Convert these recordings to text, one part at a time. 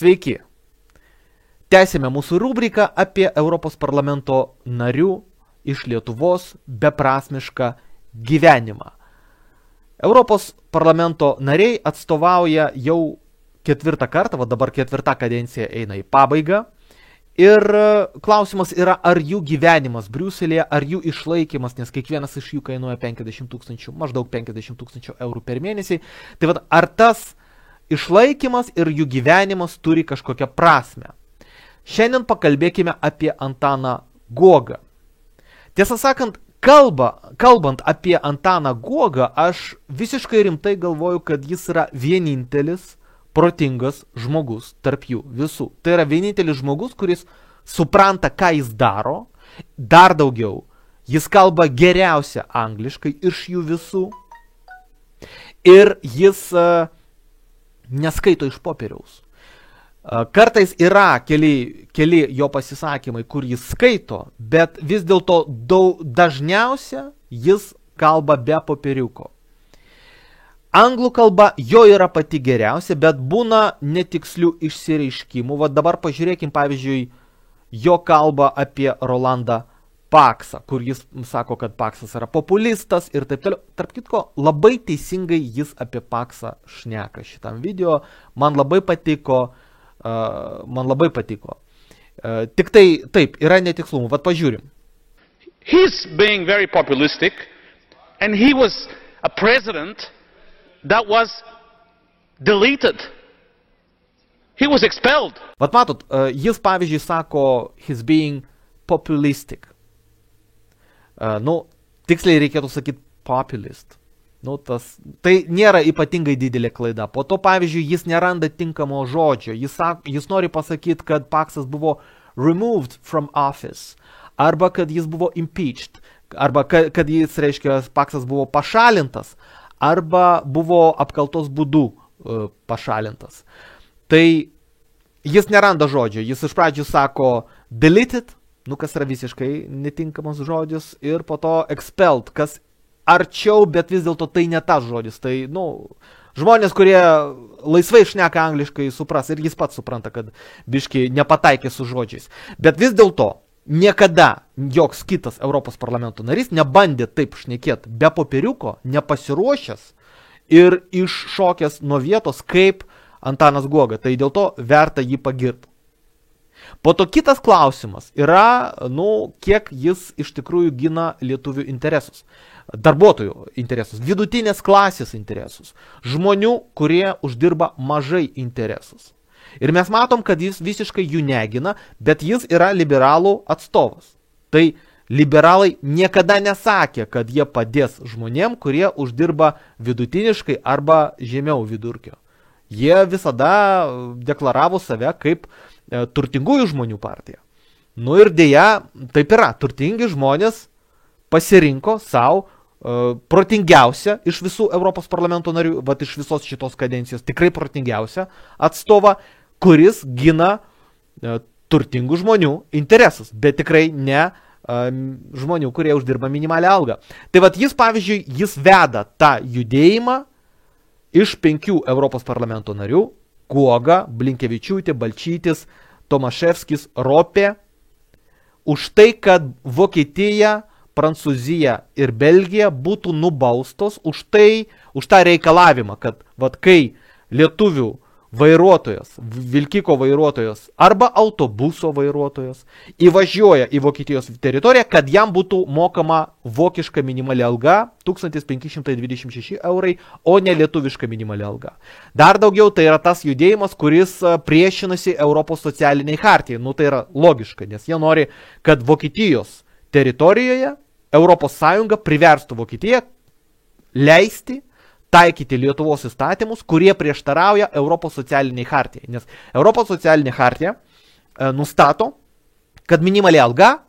Sveiki. Tęsime mūsų rubriką apie Europos parlamento narių iš Lietuvos beprasmišką gyvenimą. Europos parlamento nariai atstovauja jau ketvirtą kartą, va dabar ketvirta kadencija eina į pabaigą. Ir klausimas yra, ar jų gyvenimas Briuselėje, ar jų išlaikymas, nes kiekvienas iš jų kainuoja 50 000, maždaug 50 000 eurų per mėnesį. Tai va, ar tas išlaikymas ir jų gyvenimas turi kažkokią prasmę? Šiandien pakalbėkime apie Antaną Guogą. Tiesą sakant, kalbant apie Antaną Guogą, aš visiškai rimtai galvoju, kad jis yra vienintelis protingas žmogus tarp jų visų. Tai yra vienintelis žmogus, kuris supranta, ką jis daro, dar daugiau. Jis kalba geriausia angliškai iš jų visų ir jis neskaito iš popieriaus. Kartais yra keli jo pasisakymai, kur jis skaito, bet vis dėlto dažniausia jis kalba be popieriuko. Anglų kalba jo yra pati geriausia, bet būna netikslių išsireiškimų. Va dabar pažiūrėkim, pavyzdžiui, jo kalbą apie Rolandą Paksą, kur jis sako, kad Paksas yra populistas ir taip toliau. Tarp kitko, labai teisingai jis apie Paksą šneka šitam video. Man labai patiko. Tik tai, taip, yra netikslumų. Vat pažiūrim. He's being very populistic and he was a president that was deleted. He was expelled. Vat matot, jis pavyzdžiui sako, he's being populistic. Tiksliai reikėtų sakyti populist. Tai nėra ypatingai didelė klaida. Po to, pavyzdžiui, jis neranda tinkamo žodžio. Jis nori pasakyti, kad Paksas buvo removed from office. Arba kad jis buvo impeached. Arba kad jis, reiškia, Paksas buvo pašalintas. Arba buvo apkaltos būdu pašalintas. Tai jis neranda žodžio. Jis iš pradžių sako deleted, kas yra visiškai netinkamas žodis, ir po to expelled, kas arčiau, bet vis dėlto tai ne tas žodis. Tai, žmonės, kurie laisvai šneka angliškai, supras, ir jis pats supranta, kad biški nepataikė su žodžiais. Bet vis dėlto niekada joks kitas Europos parlamento narys nebandė taip šnekėti be popieriuko, nepasiruošęs ir iššokęs nuo vietos kaip Antanas Guoga. Tai dėl to verta jį pagirti. Po to kitas klausimas yra, kiek jis iš tikrųjų gina lietuvių interesus. Darbuotojų interesus, vidutinės klasės interesus, žmonių, kurie uždirba mažai interesus. Ir mes matom, kad jis visiškai jų negina, bet jis yra liberalų atstovas. Tai liberalai niekada nesakė, kad jie padės žmonėm, kurie uždirba vidutiniškai arba žemiau vidurkio. Jie visada deklaravo save kaip turtingųjų žmonių partija. Ir dėja, taip yra, turtingi žmonės pasirinko savo protingiausią iš visų Europos parlamento narių, iš visos šitos kadencijos tikrai protingiausią atstovą, kuris gina turtingų žmonių interesus, bet tikrai ne žmonių, kurie uždirba minimalią algą. Tai jis, pavyzdžiui, jis veda tą judėjimą iš 5 Europos parlamento narių: Guoga, Blinkevičiūtė, Balčytis, Tomaševskis, Ropė, už tai, kad Vokietija, Prancūzija ir Belgija būtų nubaustos už tą reikalavimą, kad kai lietuvių vairuotojas, vilkiko vairuotojas arba autobuso vairuotojas įvažiuoja į Vokietijos teritoriją, kad jam būtų mokama vokiška minimali alga 1526 eurai, o ne lietuviška minimali alga. Dar daugiau, tai yra tas judėjimas, kuris priešinasi Europos socialiniai chartijai. Tai yra logiška, nes jie nori, kad Vokietijos teritorijoje Europos Sąjunga priverstų Vokietiją leisti taikyti Lietuvos įstatymus, kurie prieštarauja Europos socialiniai chartijai. Nes Europos socialinė chartija nustato, kad minimali alga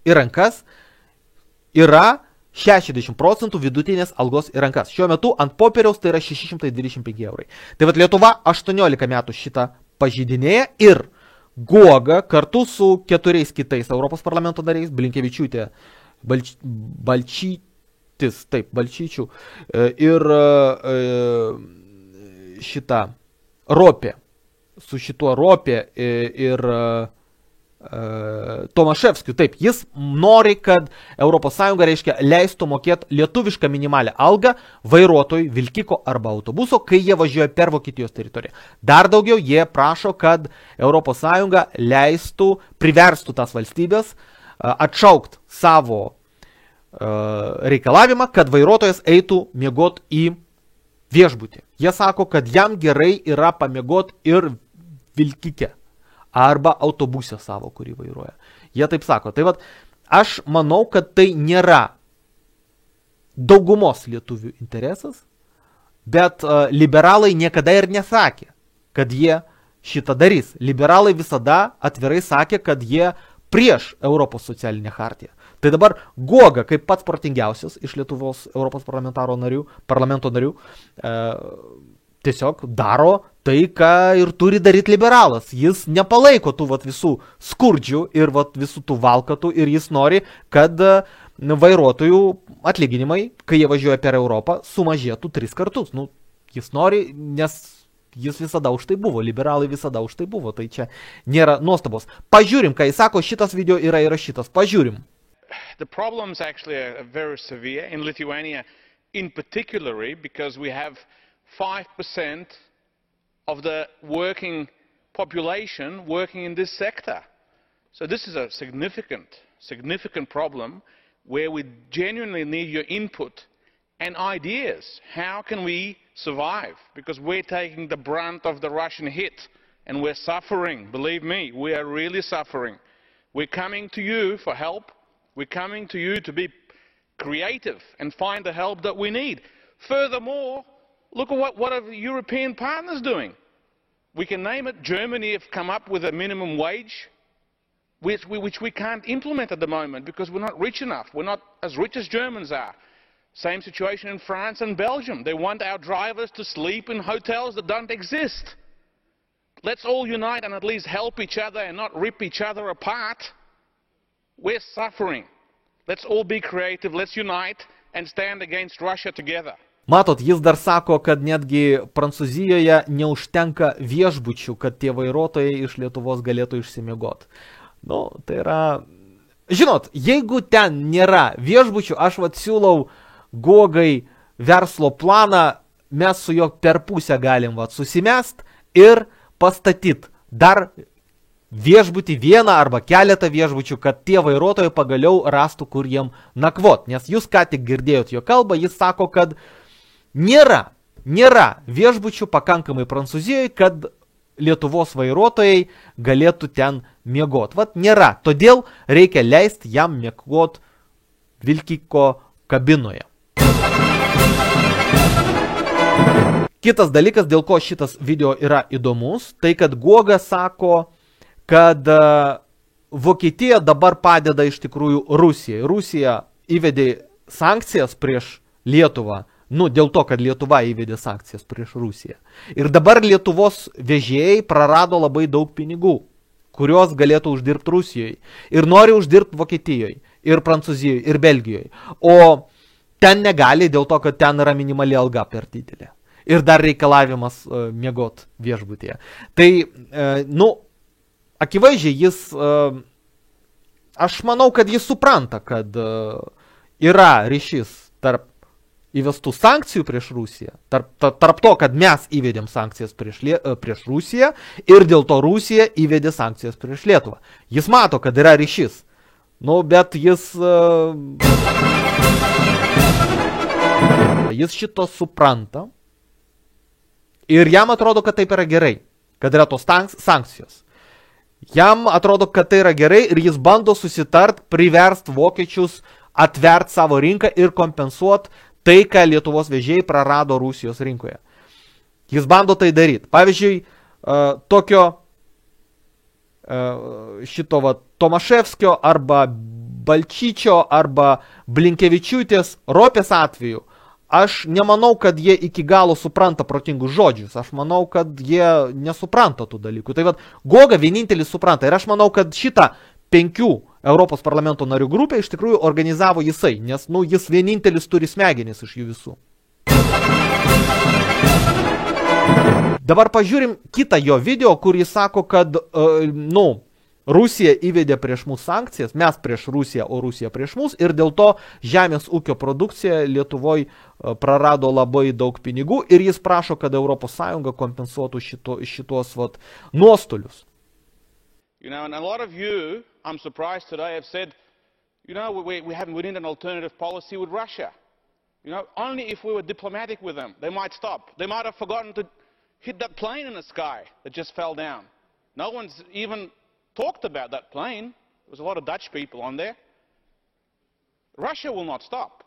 į rankas yra 60% vidutinės algos į rankas. Šiuo metu ant popieriaus tai yra 625 eurai. Tai Lietuva 18 metų šitą pažeidinėja ir Guoga kartu su 4 kitais Europos parlamento nariais, Blinkevičiūtė, Balčyčių ir šitą Ropė su šituo Ropė ir Tomaševskiu. Taip, jis nori, kad ES, reiškia, leistų mokėti lietuvišką minimalią algą vairuotojui vilkiko arba autobuso, kai jie važiuoja per Vokietijos teritoriją. Dar daugiau, jie prašo, kad ES leistų, priverstų tas valstybės atšaukt savo reikalavimą, kad vairuotojas eitų miegot į viešbutį. Jie sako, kad jam gerai yra pamiegot ir vilkike arba autobuse savo, kurį vairuoja. Jie taip sako. Tai vat, aš manau, kad tai nėra daugumos lietuvių interesas, bet liberalai niekada ir nesakė, kad jie šitą darys. Liberalai visada atvirai sakė, kad jie prieš Europos socialinę chartiją. Tai dabar Guoga, kaip pats protingiausias iš Lietuvos Europos parlamento narių, tiesiog daro tai, ką ir turi daryti liberalas. Jis nepalaiko tų visų skurdžių ir visų tų valkatų ir jis nori, kad vairuotojų atlyginimai, kai jie važiuoja per Europą, sumažėtų 3 kartus. Nu, jis nori, nes jis visada už tai buvo, liberalai visada už tai buvo, tai čia nėra nuostabos. Pažiūrim, ką jis sako, šitas video yra įrašytas, pažiūrim. The problems actually are very severe in Lithuania, in particular, because we have 5% of the working population working in this sector. So this is a significant problem where we genuinely need your input and ideas. How can we survive? Because we're taking the brunt of the Russian hit and we're suffering. Believe me, we are really suffering. We're coming to you for help. We're coming to you to be creative and find the help that we need. Furthermore, look at what are the European partners doing. We can name it. Germany have come up with a minimum wage, which we can't implement at the moment because we're not rich enough. We're not as rich as Germans are. Same situation in France and Belgium. They want our drivers to sleep in hotels that don't exist. Let's all unite and at least help each other and not rip each other apart. We're suffering. Let's all be creative. Let's unite and stand against Russia together. Matot, jis dar sako, kad netgi Prancūzijoje neužtenka viešbučių, kad tie vairuotojai iš Lietuvos galėtų išsimiegot. Nu, tai yra... Žinot, jeigu ten nėra viešbučių, aš siūlau Guogai verslo planą, mes su jo per pusę galim susimest ir pastatyt dar viešbutį, vieną arba keletą viešbučių, kad tie vairuotojai pagaliau rastų, kur jiem nakvot. Nes jūs ką tik girdėjot jo kalbą, jis sako, kad nėra viešbučių pakankamai Prancūzijoje, kad Lietuvos vairuotojai galėtų ten miegot. Vat nėra, todėl reikia leisti jam miegot vilkiko kabinoje. Kitas dalykas, dėl ko šitas video yra įdomus, tai kad Guoga sako, kad Vokietija dabar padeda iš tikrųjų Rusijai. Rusija įvedė sankcijas prieš Lietuvą, dėl to, kad Lietuva įvedė sankcijas prieš Rusiją. Ir dabar Lietuvos vežėjai prarado labai daug pinigų, kurios galėtų uždirbti Rusijoje. Ir nori uždirbti Vokietijoje, ir Prancūzijoje, ir Belgijoje. O ten negali dėl to, kad ten yra minimali alga per didelė. Ir dar reikalavimas miegot viešbutyje. Tai, akivaizdžiai jis, aš manau, kad jis supranta, kad yra ryšys tarp įvestų sankcijų prieš Rusiją, tarp to, kad mes įvedėm sankcijas prieš Rusiją ir dėl to Rusija įvedė sankcijas prieš Lietuvą. Jis mato, kad yra ryšys. Bet jis šito supranta ir jam atrodo, kad taip yra gerai, kad yra tos sankcijos. Jam atrodo, kad tai yra gerai ir jis bando susitart, priverst vokiečius atvert savo rinką ir kompensuot tai, ką Lietuvos vežėjai prarado Rusijos rinkoje. Jis bando tai daryti. Pavyzdžiui, tokio šito Tomaševskio arba Balčyčio arba Blinkevičiūtės Ropės atveju, aš nemanau, kad jie iki galo supranta protingus žodžius. Aš manau, kad jie nesupranta tų dalykų. Tai Guoga vienintelis supranta. Ir aš manau, kad šitą 5 Europos parlamento narių grupę iš tikrųjų organizavo jisai, nes jis vienintelis turi smegenis iš jų visų. Dabar pažiūrim kitą jo video, kur jis sako, kad, Rusija įvedė prieš mus sankcijas, mes prieš Rusiją, o Rusija prieš mus, ir dėl to žemės ūkio produkcija Lietuvoje prarado labai daug pinigų ir jis prašo, kad ES kompensuotų šitos nuostolius. You know, and a lot of you, I'm surprised today, have said, we need an alternative policy with Russia. Only if we were diplomatic with them, they might stop. They might have forgotten to hit that plane in the sky that just fell down. No one's even talked about that plane. There was a lot of Dutch people on there. Russia will not stop.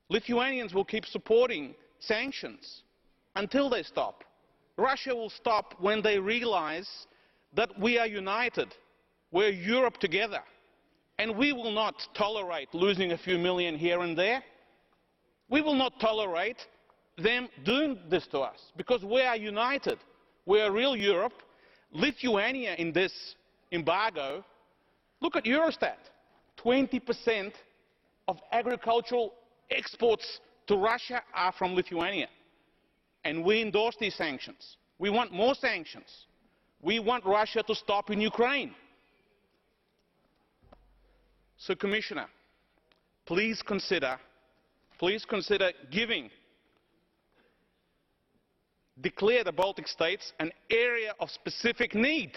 Lithuanians will keep supporting sanctions until they stop. Russia will stop when they realize that we are united. We're Europe together. And we will not tolerate losing a few million here and there. We will not tolerate them doing this to us because we are united. We are real Europe. Lithuania in this embargo, look at Eurostat, 20% of agricultural exports to Russia are from Lithuania. And we endorse these sanctions. We want more sanctions. We want Russia to stop in Ukraine. So, Commissioner, please consider declare the Baltic states an area of specific need.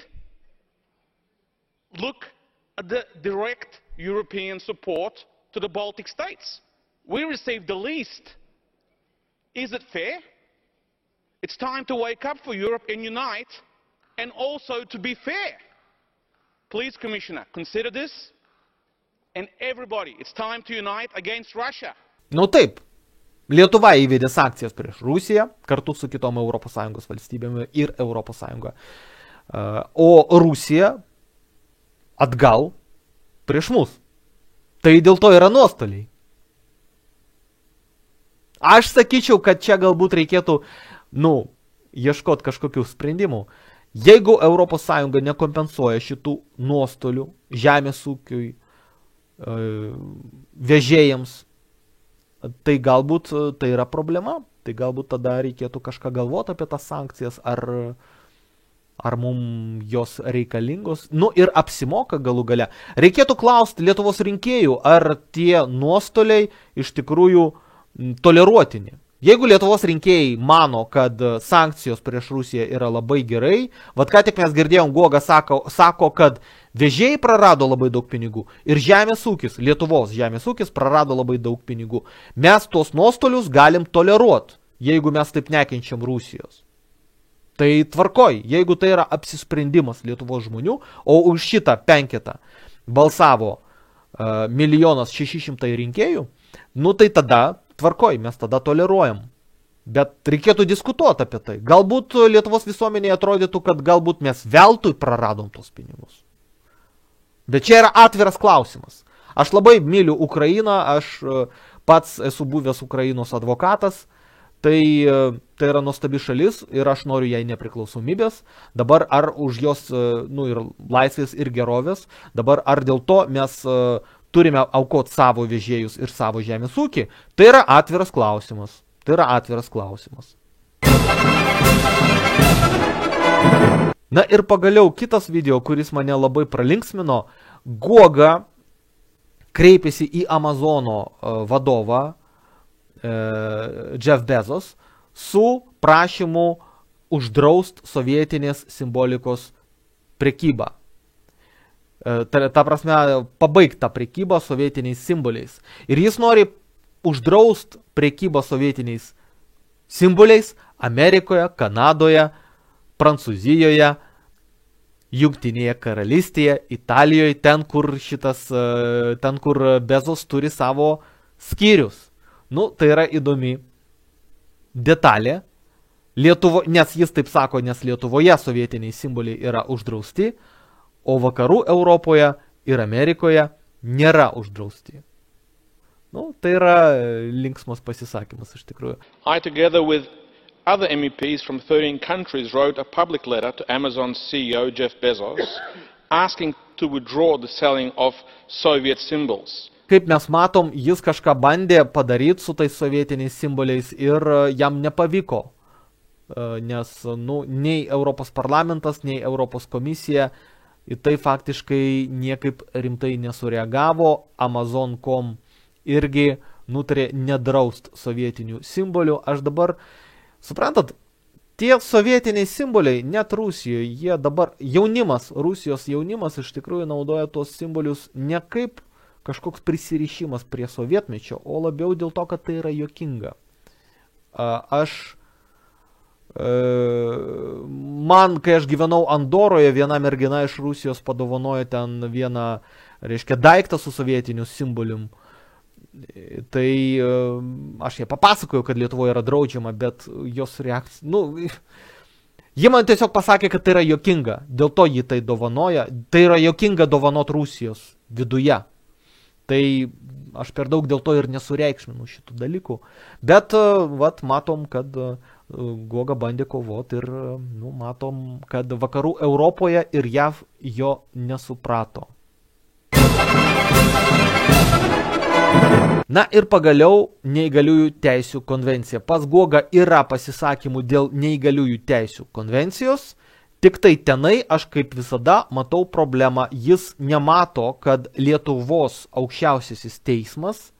Look at the direct European support to the Baltic states. We received the least. Is it fair? It's time to wake up for Europe and unite, and also to be fair. Please, Commissioner, consider this, and everybody, it's time to unite against Russia. Taip. Lietuva įvedė sankcijas prieš Rusiją, kartu su kitom ES valstybėmis ir ES. O Rusija atgal prieš mus. Tai dėl to yra nuostoliai. Aš sakyčiau, kad čia galbūt reikėtų, ieškoti kažkokių sprendimų. Jeigu ES nekompensuoja šitų nuostolių žemės ūkiui, vežėjams, tai galbūt tai yra problema. Tai galbūt tada reikėtų kažką galvoti apie tas sankcijas, ar mums jos reikalingos. Ir apsimoka galų gale. Reikėtų klausti Lietuvos rinkėjų, ar tie nuostoliai iš tikrųjų toleruotini. Jeigu Lietuvos rinkėjai mano, kad sankcijos prieš Rusiją yra labai gerai, ką tik mes girdėjom, Guoga sako, kad vežėjai prarado labai daug pinigų ir žemės ūkis, Lietuvos žemės ūkis prarado labai daug pinigų. Mes tos nuostolius galim toleruoti, jeigu mes taip nekenčiam Rusijos. Tai tvarkoj, jeigu tai yra apsisprendimas Lietuvos žmonių, o už šitą penketą balsavo 1 600 000 rinkėjų, tai tada tvarkoj, mes tada toleruojam. Bet reikėtų diskutuoti apie tai. Galbūt Lietuvos visuomenėje atrodytų, kad galbūt mes veltui praradom tos pinigus. Bet čia yra atviras klausimas. Aš labai myliu Ukrainą, aš pats esu buvęs Ukrainos advokatas, tai yra nuostabi šalis ir aš noriu jai nepriklausomybės. Dabar ar už jos ir laisvės ir gerovės, dabar ar dėl to mes turime aukoti savo vežėjus ir savo žemės ūkį, tai yra atviras klausimas. Ir pagaliau kitas video, kuris mane labai pralinksmino, Guoga kreipėsi į Amazono vadovą Jeff Bezos su prašymu uždraust sovietinės simbolikos prekybą. Ta prasme, pabaigt tą prekybą sovietiniais simboliais. Ir jis nori uždraust prekybą sovietiniais simboliais Amerikoje, Kanadoje, Prancūzijoje, Jungtinėje karalystėje, Italijoje, ten kur Bezos turi savo skyrius. Tai yra įdomi detalė. Nes jis taip sako, nes Lietuvoje sovietiniai simboliai yra uždrausti, o vakarų Europoje ir Amerikoje nėra uždrausti. Tai yra linksmas pasisakymas iš tikrųjų. I, together with other MEPs from 13 countries, wrote a public letter to Amazon's CEO Jeff Bezos asking to withdraw the selling of Soviet symbols. Kaip mes matom, jis kažką bandė padaryti su tais sovietiniais simboliais ir jam nepavyko nes nei Europos parlamentas, nei Europos komisija į tai faktiškai niekaip rimtai nesureagavo. Amazon.com irgi nutarė nedraust sovietinių simbolių. Aš dabar, suprantat, tie sovietiniai simboliai, net Rusijoje, jie dabar Rusijos jaunimas iš tikrųjų naudoja tuos simbolius ne kaip kažkoks prisirišimas prie sovietmečio, o labiau dėl to, kad tai yra juokinga. Man, kai aš gyvenau Andoroje, viena mergina iš Rusijos padovanojo ten vieną, daiktą su sovietiniu simbolium. Tai aš jai papasakojau, kad Lietuvoje yra draudžiama, bet jos reakcija, ji man tiesiog pasakė, kad tai yra juokinga, dėl to ji tai dovanoja, tai yra juokinga dovanot Rusijos viduje. Tai aš per daug dėl to ir nesureikšminu šitų dalykų, bet matom, kad Goga bandė kovoti ir matom, kad vakarų Europoje ir JAV jo nesuprato. Na ir pagaliau neįgaliųjų teisių konvencija. Pas Gogą yra pasisakymų dėl neįgaliųjų teisių konvencijos, tik tai tenai aš kaip visada matau problemą. Jis nemato, kad Lietuvos aukščiausiasis teismas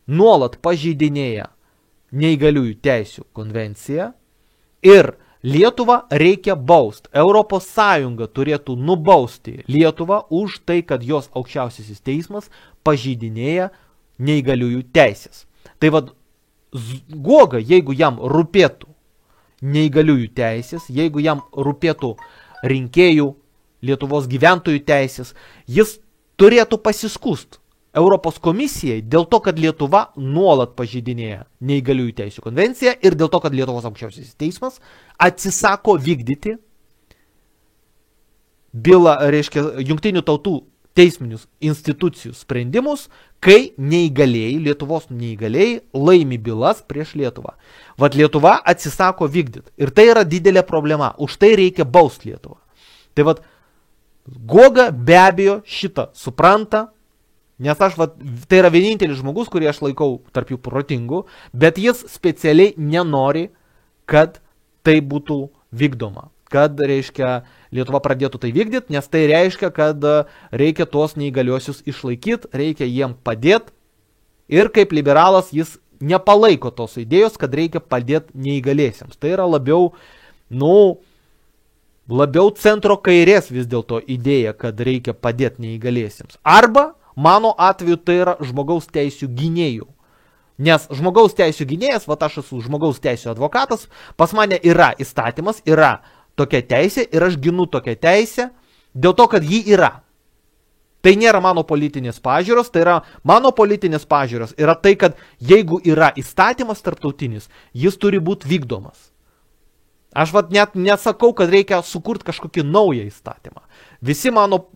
nuolat pažeidinėja neįgaliųjų teisių konvenciją ir Lietuvą reikia bausti. Europos Sąjunga turėtų nubausti Lietuvą už tai, kad jos aukščiausiasis teismas pažeidinėja neįgaliųjų teisės. Tai Goga, jeigu jam rūpėtų neįgaliųjų teisės, jeigu jam rūpėtų rinkėjų, Lietuvos gyventojų teisės, jis turėtų pasiskųst Europos komisijai dėl to, kad Lietuva nuolat pažeidinėja neįgaliųjų teisių konvenciją ir dėl to, kad Lietuvos aukščiausiasis teismas atsisako vykdyti bylą, jungtinių tautų teisminius institucijų sprendimus, kai neįgalėjai, Lietuvos neįgalėjai laimi bylas prieš Lietuvą. Lietuva atsisako vykdyti. Ir tai yra didelė problema. Už tai reikia bausti Lietuvą. Tai Goga be abejo šitą supranta, nes tai yra vienintelis žmogus, kurį aš laikau tarp jų protingų, bet jis specialiai nenori, kad tai būtų vykdoma. Kad, Lietuva pradėtų tai vykdyti, nes tai reiškia, kad reikia tuos neįgaliuosius išlaikyti, reikia jiem padėti. Ir kaip liberalas jis nepalaiko tos idėjos, kad reikia padėti neįgalėsiams. Tai yra labiau centro kairės vis dėlto idėja, kad reikia padėti neįgalėsiams. Arba, mano atveju, tai yra žmogaus teisių gynėjų. Nes žmogaus teisių gynėjas, aš esu žmogaus teisių advokatas, pas mane yra įstatymas, yra tokia teisė ir aš ginu tokią teisę dėl to, kad ji yra. Tai nėra mano politinės pažiūros, tai yra mano politinės pažiūros. Yra tai, kad jeigu yra įstatymas tarptautinis, jis turi būti vykdomas. Aš net nesakau, kad reikia sukurti kažkokį naują įstatymą. Visi mano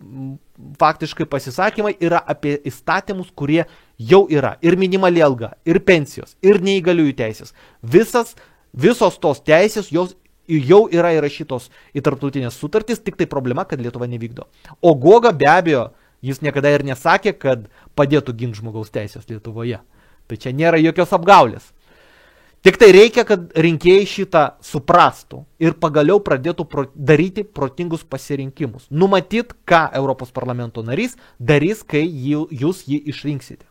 faktiškai pasisakymai yra apie įstatymus, kurie jau yra. Ir minimali alga, ir pensijos, ir neįgaliųjų teisės. Visos tos teisės jos jau yra įrašytos į tarptautinės sutartys, tik tai problema, kad Lietuva nevykdo. O Goga be abejo, jis niekada ir nesakė, kad padėtų ginti žmogaus teisės Lietuvoje. Tai čia nėra jokios apgaulės. Tik tai reikia, kad rinkėjai šitą suprastų ir pagaliau pradėtų daryti protingus pasirinkimus. Numatyt, ką Europos parlamento narys darys, kai jūs jį išrinksite.